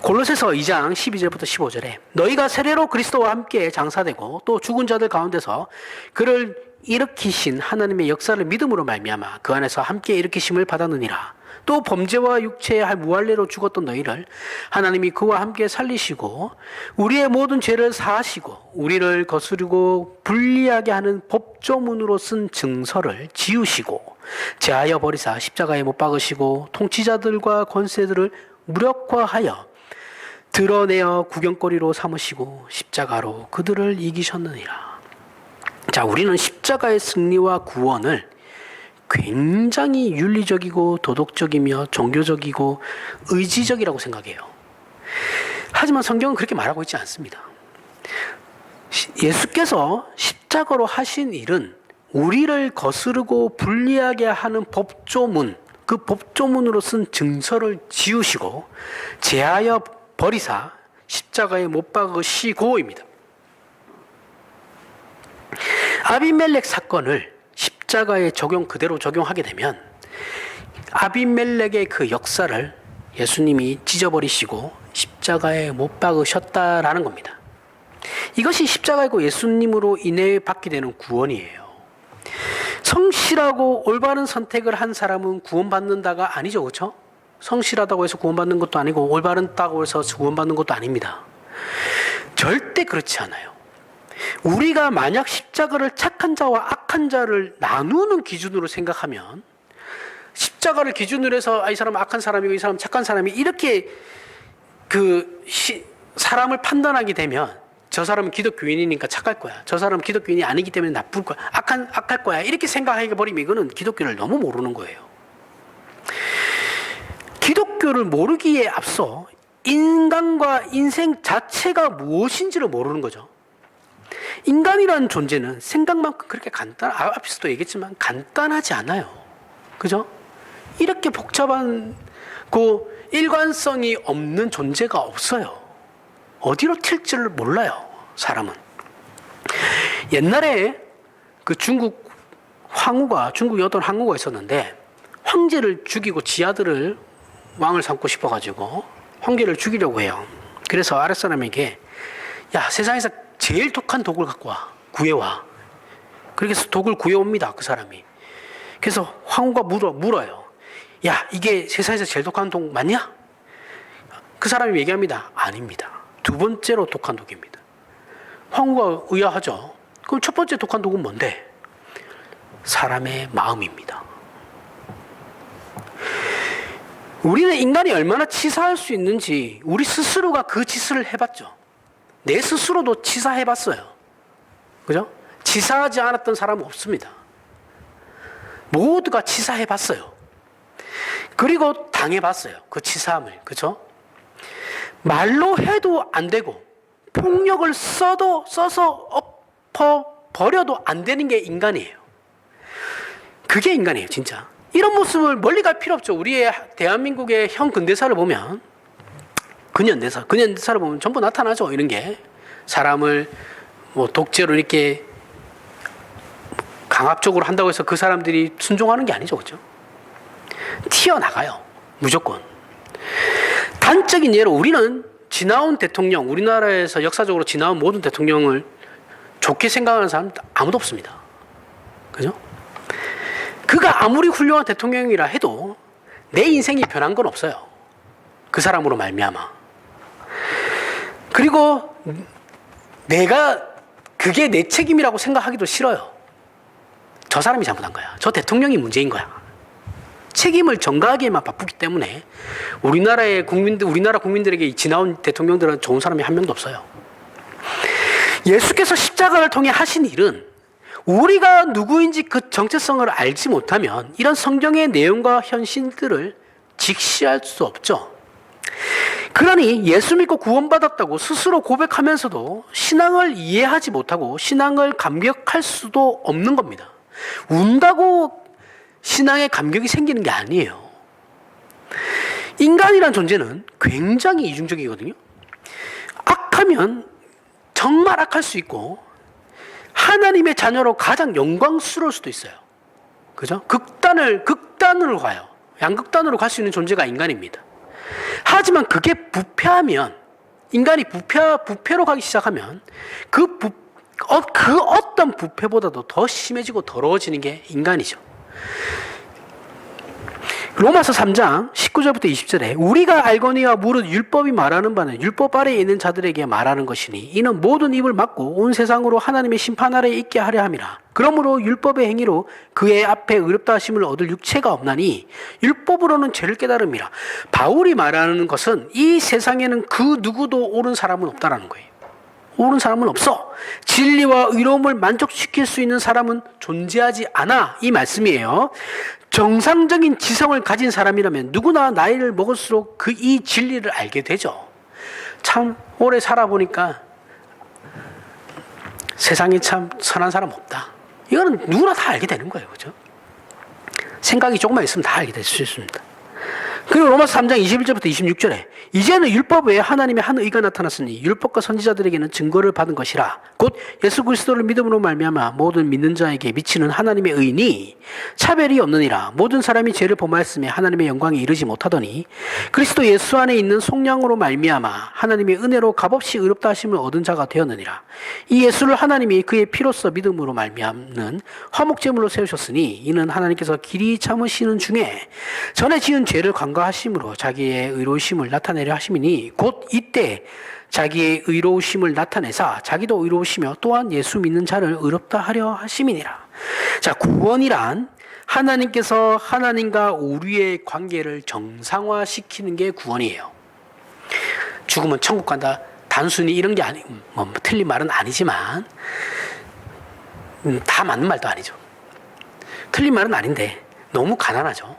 골로새서 2장 12절부터 15절에 너희가 세례로 그리스도와 함께 장사되고 또 죽은 자들 가운데서 그를 일으키신 하나님의 역사를 믿음으로 말미암아 그 안에서 함께 일으키심을 받았느니라. 또 범죄와 육체의 무할례로 죽었던 너희를 하나님이 그와 함께 살리시고 우리의 모든 죄를 사하시고 우리를 거스르고 불리하게 하는 법조문으로 쓴 증서를 지우시고 제하여 버리사 십자가에 못 박으시고 통치자들과 권세들을 무력화하여 드러내어 구경거리로 삼으시고 십자가로 그들을 이기셨느니라. 자, 우리는 십자가의 승리와 구원을 굉장히 윤리적이고 도덕적이며 종교적이고 의지적이라고 생각해요. 하지만 성경은 그렇게 말하고 있지 않습니다. 예수께서 십자가로 하신 일은 우리를 거스르고 불리하게 하는 법조문, 그 법조문으로 쓴 증서를 지우시고 제하여 버리사 십자가에 못 박으시고입니다. 아비멜렉 사건을 십자가에 그대로 적용하게 되면 아비멜렉의 그 역사를 예수님이 찢어버리시고 십자가에 못 박으셨다라는 겁니다. 이것이 십자가이고 예수님으로 인해 받게 되는 구원이에요. 성실하고 올바른 선택을 한 사람은 구원받는다가 아니죠, 그렇죠? 성실하다고 해서 구원받는 것도 아니고 올바르다고 해서 구원받는 것도 아닙니다. 절대 그렇지 않아요. 우리가 만약 십자가를 착한 자와 악한 자를 나누는 기준으로 생각하면 십자가를 기준으로 해서 이 사람은 악한 사람이고 이 사람은 착한 사람이 이렇게 사람을 판단하게 되면 저 사람은 기독교인이니까 착할 거야. 저 사람은 기독교인이 아니기 때문에 나쁠 거야. 악할 거야. 이렇게 생각해 버리면 이거는 기독교를 너무 모르는 거예요. 기독교를 모르기에 앞서 인간과 인생 자체가 무엇인지를 모르는 거죠. 인간이라는 존재는 생각만큼 그렇게 앞에서도 얘기했지만 간단하지 않아요. 그죠? 이렇게 복잡한 일관성이 없는 존재가 없어요. 어디로 튈지를 몰라요, 사람은. 옛날에 중국 여던 황후가 있었는데 황제를 죽이고 지 아들을 왕을 삼고 싶어가지고 황제를 죽이려고 해요. 그래서 아랫사람에게 야, 세상에서 제일 독한 독을 갖고 와. 구해와. 그렇게 해서 독을 구해옵니다, 그 사람이. 그래서 황후가 물어요. 야, 이게 세상에서 제일 독한 독 맞냐? 그 사람이 얘기합니다. 아닙니다. 두 번째로 독한 독입니다. 황후가 의아하죠. 그럼 첫 번째 독한 독은 뭔데? 사람의 마음입니다. 우리는 인간이 얼마나 치사할 수 있는지 우리 스스로가 그 짓을 해봤죠. 내 스스로도 치사해봤어요. 그죠? 치사하지 않았던 사람은 없습니다. 모두가 치사해봤어요. 그리고 당해봤어요. 그 치사함을. 그죠? 말로 해도 안 되고 폭력을 써서 엎어버려도 안 되는 게 인간이에요. 그게 인간이에요, 진짜. 이런 모습을 멀리 갈 필요 없죠. 우리의 대한민국의 현 근대사를 보면 근현대사를 보면 전부 나타나죠. 이런 게 사람을 독재로 이렇게 강압적으로 한다고 해서 그 사람들이 순종하는 게 아니죠, 그렇죠? 튀어나가요, 무조건. 단적인 예로 우리는 지나온 대통령, 우리나라에서 역사적으로 지나온 모든 대통령을 좋게 생각하는 사람 아무도 없습니다, 그죠? 그가 아무리 훌륭한 대통령이라 해도 내 인생이 변한 건 없어요. 그 사람으로 말미암아. 그리고 내가 그게 내 책임이라고 생각하기도 싫어요. 저 사람이 잘못한 거야. 저 대통령이 문제인 거야. 책임을 전가하기에만 바쁘기 때문에 우리나라 국민들에게 지나온 대통령들은 좋은 사람이 한 명도 없어요. 예수께서 십자가를 통해 하신 일은 우리가 누구인지 그 정체성을 알지 못하면 이런 성경의 내용과 현실들을 직시할 수 없죠. 그러니 예수 믿고 구원받았다고 스스로 고백하면서도 신앙을 이해하지 못하고 신앙을 감격할 수도 없는 겁니다. 운다고 신앙에 감격이 생기는 게 아니에요. 인간이란 존재는 굉장히 이중적이거든요. 악하면 정말 악할 수 있고 하나님의 자녀로 가장 영광스러울 수도 있어요. 그죠? 극단으로 가요. 양극단으로 갈 수 있는 존재가 인간입니다. 하지만 그게 부패하면, 인간이 부패로 가기 시작하면 그 어떤 부패보다도 더 심해지고 더러워지는 게 인간이죠. 로마서 3장 19절부터 20절에 우리가 알거니와 무릇 율법이 말하는 바는 율법 아래에 있는 자들에게 말하는 것이니 이는 모든 입을 막고 온 세상으로 하나님의 심판 아래에 있게 하려 함이라. 그러므로 율법의 행위로 그의 앞에 의롭다 하심을 얻을 육체가 없나니 율법으로는 죄를 깨달음이라. 바울이 말하는 것은 이 세상에는 그 누구도 옳은 사람은 없다라는 거예요. 옳은 사람은 없어. 진리와 의로움을 만족시킬 수 있는 사람은 존재하지 않아. 이 말씀이에요. 정상적인 지성을 가진 사람이라면 누구나 나이를 먹을수록 이 진리를 알게 되죠. 참 오래 살아보니까 세상에 참 선한 사람 없다. 이거는 누구나 다 알게 되는 거예요. 그죠? 생각이 조금만 있으면 다 알게 될 수 있습니다. 그리고 로마서 3장 21절부터 26절에 이제는 율법 외에 하나님의 한 의가 나타났으니 율법과 선지자들에게는 증거를 받은 것이라. 곧 예수 그리스도를 믿음으로 말미암아 모든 믿는 자에게 미치는 하나님의 의니 차별이 없느니라. 모든 사람이 죄를 범하였으며 하나님의 영광에 이르지 못하더니 그리스도 예수 안에 있는 속량으로 말미암아 하나님의 은혜로 값없이 의롭다 하심을 얻은 자가 되었느니라. 이 예수를 하나님이 그의 피로써 믿음으로 말미암는 화목제물로 세우셨으니 이는 하나님께서 길이 참으시는 중에 전에 지은 죄를 간과하심으로 자기의 의로우심을 나타내려 하심이니 곧 이때 자기의 의로우심을 나타내사 자기도 의로우시며 또한 예수 믿는 자를 의롭다 하려 하심이니라. 자, 구원이란 하나님께서 하나님과 우리의 관계를 정상화시키는 게 구원이에요. 죽으면 천국 간다. 단순히 이런 게 틀린 말은 아니지만 다 맞는 말도 아니죠. 틀린 말은 아닌데 너무 가난하죠.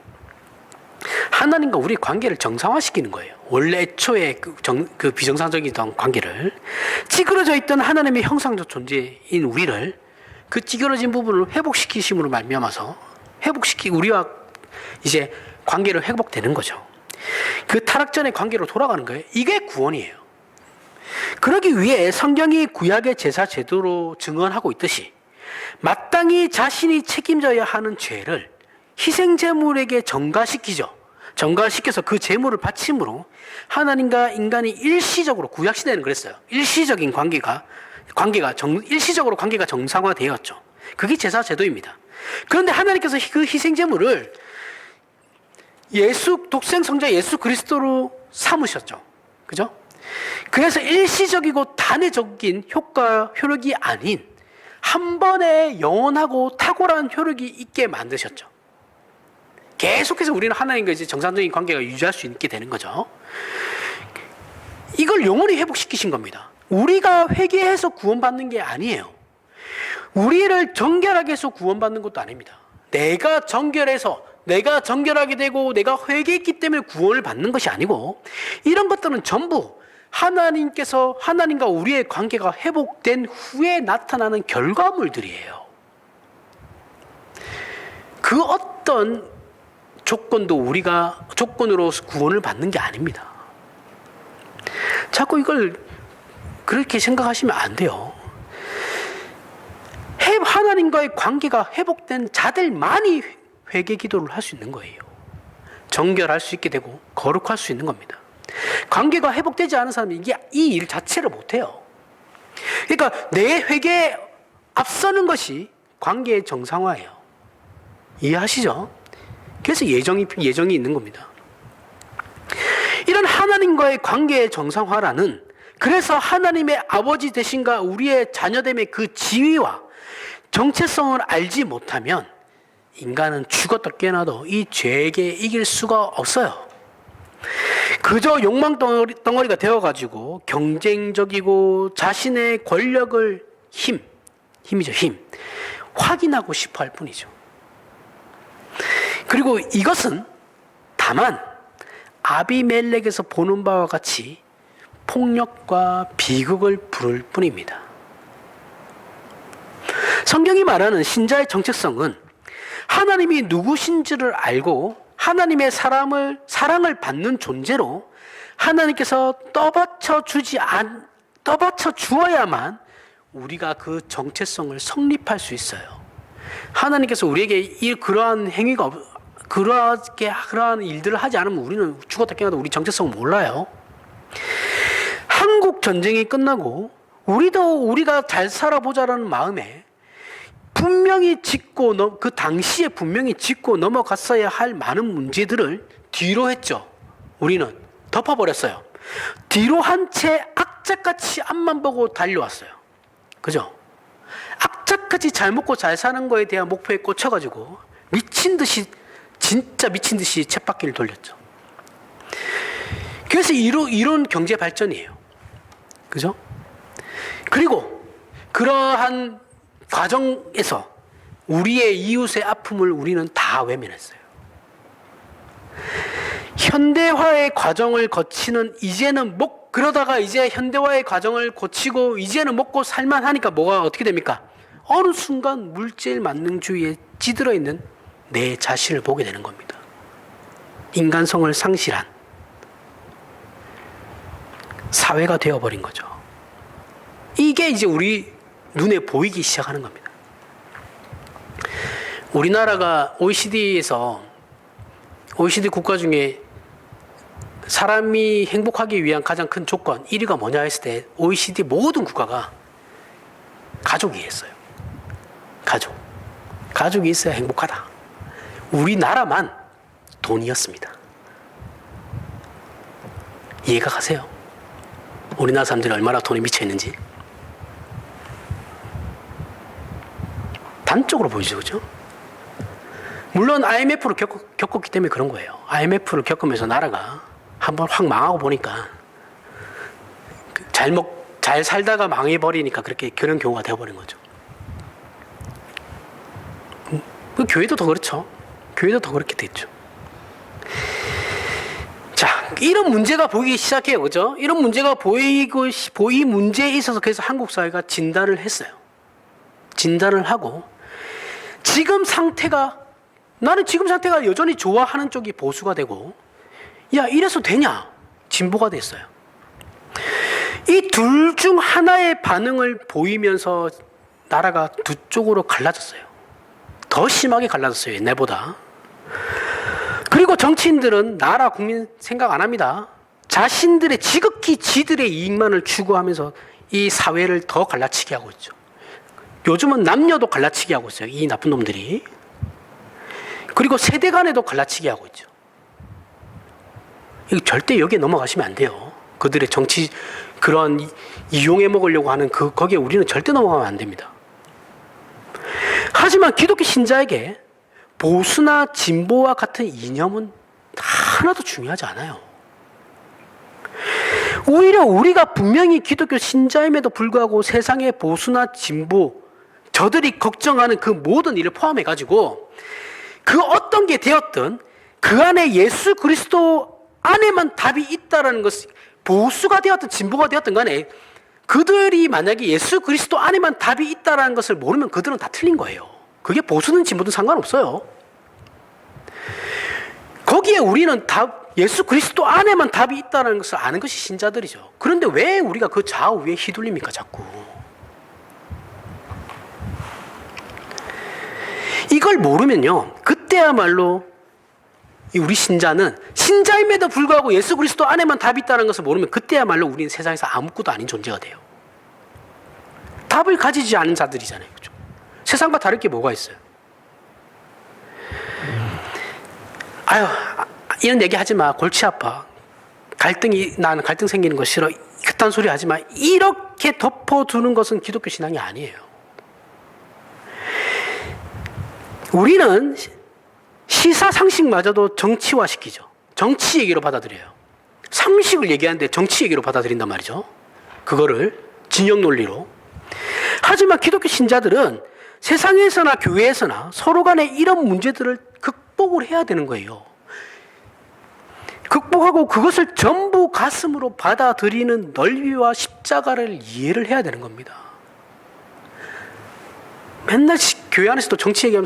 하나님과 우리의 관계를 정상화시키는 거예요. 원래 애초에 그 비정상적이던 관계를 찌그러져 있던 하나님의 형상적 존재인 우리를 그 찌그러진 부분을 회복시키심으로 말미암아서 우리와 이제 관계를 회복되는 거죠. 그 타락전의 관계로 돌아가는 거예요. 이게 구원이에요. 그러기 위해 성경이 구약의 제사 제도로 증언하고 있듯이 마땅히 자신이 책임져야 하는 죄를 희생제물에게 전가시키죠. 전가시켜서 그 제물을 바침으로 하나님과 인간이 일시적으로, 구약시대는 그랬어요. 일시적인 일시적으로 관계가 정상화되었죠. 그게 제사제도입니다. 그런데 하나님께서 그 희생제물을 독생 성자 예수 그리스도로 삼으셨죠. 그죠? 그래서 일시적이고 단회적인 효력이 아닌 한 번에 영원하고 탁월한 효력이 있게 만드셨죠. 계속해서 우리는 하나님과 이제 정상적인 관계가 유지할 수 있게 되는 거죠. 이걸 영원히 회복시키신 겁니다. 우리가 회개해서 구원받는 게 아니에요. 우리를 정결하게 해서 구원받는 것도 아닙니다. 내가 정결하게 되고 내가 회개했기 때문에 구원을 받는 것이 아니고 이런 것들은 전부 하나님과 우리의 관계가 회복된 후에 나타나는 결과물들이에요. 그 어떤 조건으로 구원을 받는 게 아닙니다. 자꾸 이걸 그렇게 생각하시면 안 돼요. 하나님과의 관계가 회복된 자들만이 회개 기도를 할 수 있는 거예요. 정결할 수 있게 되고 거룩할 수 있는 겁니다. 관계가 회복되지 않은 사람은 이 일 자체를 못해요. 그러니까 내 회개에 앞서는 것이 관계의 정상화예요. 이해하시죠? 그래서 예정이 있는 겁니다. 이런 하나님과의 관계의 정상화라는, 그래서 하나님의 아버지 되신가 우리의 자녀됨의 그 지위와 정체성을 알지 못하면 인간은 죽었다 깨어나도 이 죄에게 이길 수가 없어요. 그저 욕망 덩어리가 되어가지고 경쟁적이고 자신의 권력을 힘이죠, 힘. 확인하고 싶어 할 뿐이죠. 그리고 이것은 다만 아비멜렉에서 보는 바와 같이 폭력과 비극을 부를 뿐입니다. 성경이 말하는 신자의 정체성은 하나님이 누구신지를 알고 하나님의 사랑을 받는 존재로 하나님께서 떠받쳐 주어야만 우리가 그 정체성을 성립할 수 있어요. 하나님께서 우리에게 그러한 일들을 하지 않으면 우리는 죽었다 깨어나도 우리 정체성을 몰라요. 한국 전쟁이 끝나고 우리가 잘 살아보자라는 마음에 분명히 짚고 그 당시에 분명히 짚고 넘어갔어야 할 많은 문제들을 뒤로 했죠. 우리는 덮어버렸어요. 뒤로 한 채 악착같이 앞만 보고 달려왔어요. 그죠? 악착같이 잘 먹고 잘 사는 거에 대한 목표에 꽂혀가지고 미친 듯이, 진짜 미친 듯이 쳇바퀴를 돌렸죠. 그래서 이런 경제 발전이에요. 그죠? 그리고 그러한 과정에서 우리의 이웃의 아픔을 우리는 다 외면했어요. 현대화의 과정을 거치는 이제는 그러다가 이제 현대화의 과정을 거치고 이제는 먹고 살만 하니까 뭐가 어떻게 됩니까? 어느 순간 물질 만능주의에 찌들어 있는 내 자신을 보게 되는 겁니다. 인간성을 상실한 사회가 되어버린 거죠. 이게 이제 우리 눈에 보이기 시작하는 겁니다. 우리나라가 OECD에서 OECD 국가 중에 사람이 행복하기 위한 가장 큰 조건 1위가 뭐냐 했을 때 OECD 모든 국가가 가족이 했어요. 가족이 있어야 행복하다. 우리나라만 돈이었습니다. 이해가 가세요? 우리나라 사람들이 얼마나 돈에 미쳐 있는지. 단적으로 보이죠, 그죠? 물론 IMF를 겪었기 때문에 그런 거예요. IMF를 겪으면서 나라가 한번 확 망하고 보니까 잘 살다가 망해버리니까 그렇게 그런 경우가 되어버린 거죠. 교회도 더 그렇죠. 교회도 더 그렇게 됐죠. 자, 이런 문제가 보이기 시작해요, 그죠? 이런 문제가 보이 문제에 있어서 그래서 한국 사회가 진단을 했어요. 진단을 하고 나는 지금 상태가 여전히 좋아하는 쪽이 보수가 되고, 야, 이래서 되냐? 진보가 됐어요. 이 둘 중 하나의 반응을 보이면서 나라가 두 쪽으로 갈라졌어요. 더 심하게 갈라졌어요, 옛날보다. 그리고 정치인들은 나라 국민 생각 안 합니다. 자신들의 지극히 지들의 이익만을 추구하면서 이 사회를 더 갈라치게 하고 있죠. 요즘은 남녀도 갈라치게 하고 있어요, 이 나쁜 놈들이. 그리고 세대 간에도 갈라치게 하고 있죠. 이거 절대 여기에 넘어가시면 안 돼요. 그들의 정치 그런 이용해 먹으려고 하는 거기에 우리는 절대 넘어가면 안 됩니다. 하지만 기독교 신자에게 보수나 진보와 같은 이념은 하나도 중요하지 않아요. 오히려 우리가 분명히 기독교 신자임에도 불구하고 세상의 보수나 진보, 저들이 걱정하는 그 모든 일을 포함해가지고 그 어떤 게 되었든 그 안에 예수 그리스도 안에만 답이 있다라는 것이, 보수가 되었든 진보가 되었든 간에 그들이 만약에 예수 그리스도 안에만 답이 있다라는 것을 모르면 그들은 다 틀린 거예요. 그게 보수든 진보든 상관없어요. 거기에 우리는 예수 그리스도 안에만 답이 있다는 것을 아는 것이 신자들이죠. 그런데 왜 우리가 그 좌우에 휘둘립니까, 자꾸? 이걸 모르면요, 그때야말로 우리 신자는 신자임에도 불구하고 예수 그리스도 안에만 답이 있다는 것을 모르면 그때야말로 우리는 세상에서 아무것도 아닌 존재가 돼요. 답을 가지지 않은 자들이잖아요, 그렇죠? 세상과 다를 게 뭐가 있어요? 아유, 이런 얘기 하지 마. 골치 아파. 나는 갈등 생기는 거 싫어. 그딴 소리 하지 마. 이렇게 덮어두는 것은 기독교 신앙이 아니에요. 우리는 시사상식마저도 정치화시키죠. 정치 얘기로 받아들여요. 상식을 얘기하는데 정치 얘기로 받아들인단 말이죠. 그거를 진영 논리로. 하지만 기독교 신자들은 세상에서나 교회에서나 서로 간에 이런 문제들을 극복을 해야 되는 거예요. 극복하고 그것을 전부 가슴으로 받아들이는 넓이와 십자가를 이해를 해야 되는 겁니다. 맨날 교회 안에서도 정치 얘기하면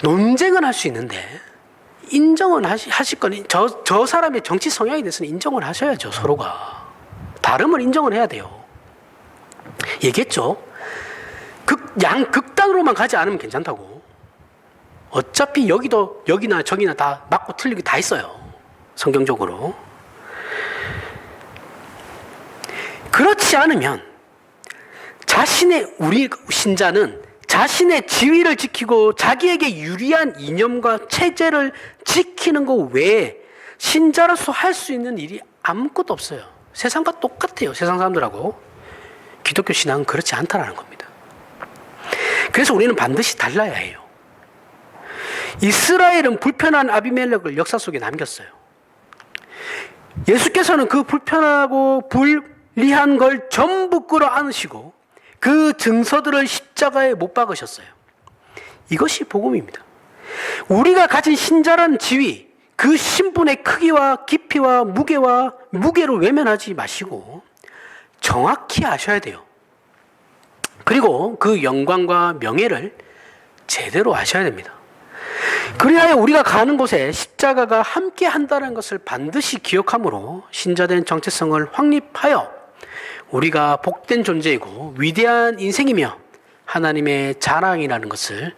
논쟁은 할 수 있는데 인정은 하실 거니 저 사람의 정치 성향에 대해서는 인정을 하셔야죠. 서로가 다름을 인정을 해야 돼요. 얘기했죠. 극단으로만 가지 않으면 괜찮다고. 어차피 여기나 저기나 다 맞고 틀리기 다 있어요, 성경적으로. 그렇지 않으면 우리 신자는 자신의 지위를 지키고 자기에게 유리한 이념과 체제를 지키는 것 외에 신자로서 할 수 있는 일이 아무것도 없어요. 세상과 똑같아요. 세상 사람들하고. 기독교 신앙은 그렇지 않다라는 겁니다. 그래서 우리는 반드시 달라야 해요. 이스라엘은 불편한 아비멜렉을 역사 속에 남겼어요. 예수께서는 그 불편하고 불리한 걸 전부 끌어안으시고 그 증서들을 십자가에 못 박으셨어요. 이것이 복음입니다. 우리가 가진 신자라는 지위, 그 신분의 크기와 깊이와 무게로 외면하지 마시고 정확히 아셔야 돼요. 그리고 그 영광과 명예를 제대로 아셔야 됩니다. 그리하여 우리가 가는 곳에 십자가가 함께 한다는 것을 반드시 기억함으로 신자된 정체성을 확립하여 우리가 복된 존재이고 위대한 인생이며 하나님의 자랑이라는 것을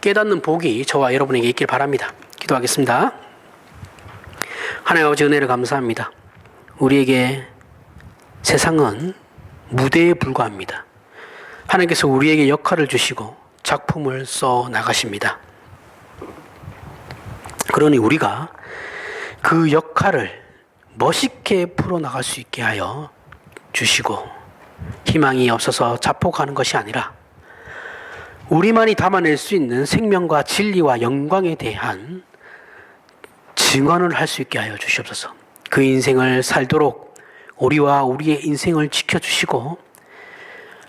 깨닫는 복이 저와 여러분에게 있길 바랍니다. 기도하겠습니다. 하나님 아버지 은혜를 감사합니다. 우리에게 세상은 무대에 불과합니다. 하나님께서 우리에게 역할을 주시고 작품을 써 나가십니다. 그러니 우리가 그 역할을 멋있게 풀어나갈 수 있게 하여 주시고 희망이 없어서 자폭하는 것이 아니라 우리만이 담아낼 수 있는 생명과 진리와 영광에 대한 증언을 할 수 있게 하여 주시옵소서. 그 인생을 살도록 우리와 우리의 인생을 지켜주시고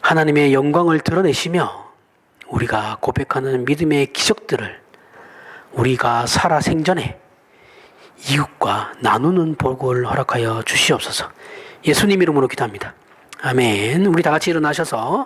하나님의 영광을 드러내시며 우리가 고백하는 믿음의 기적들을 우리가 살아 생전에 이웃과 나누는 복을 허락하여 주시옵소서. 예수님 이름으로 기도합니다. 아멘. 우리 다 같이 일어나셔서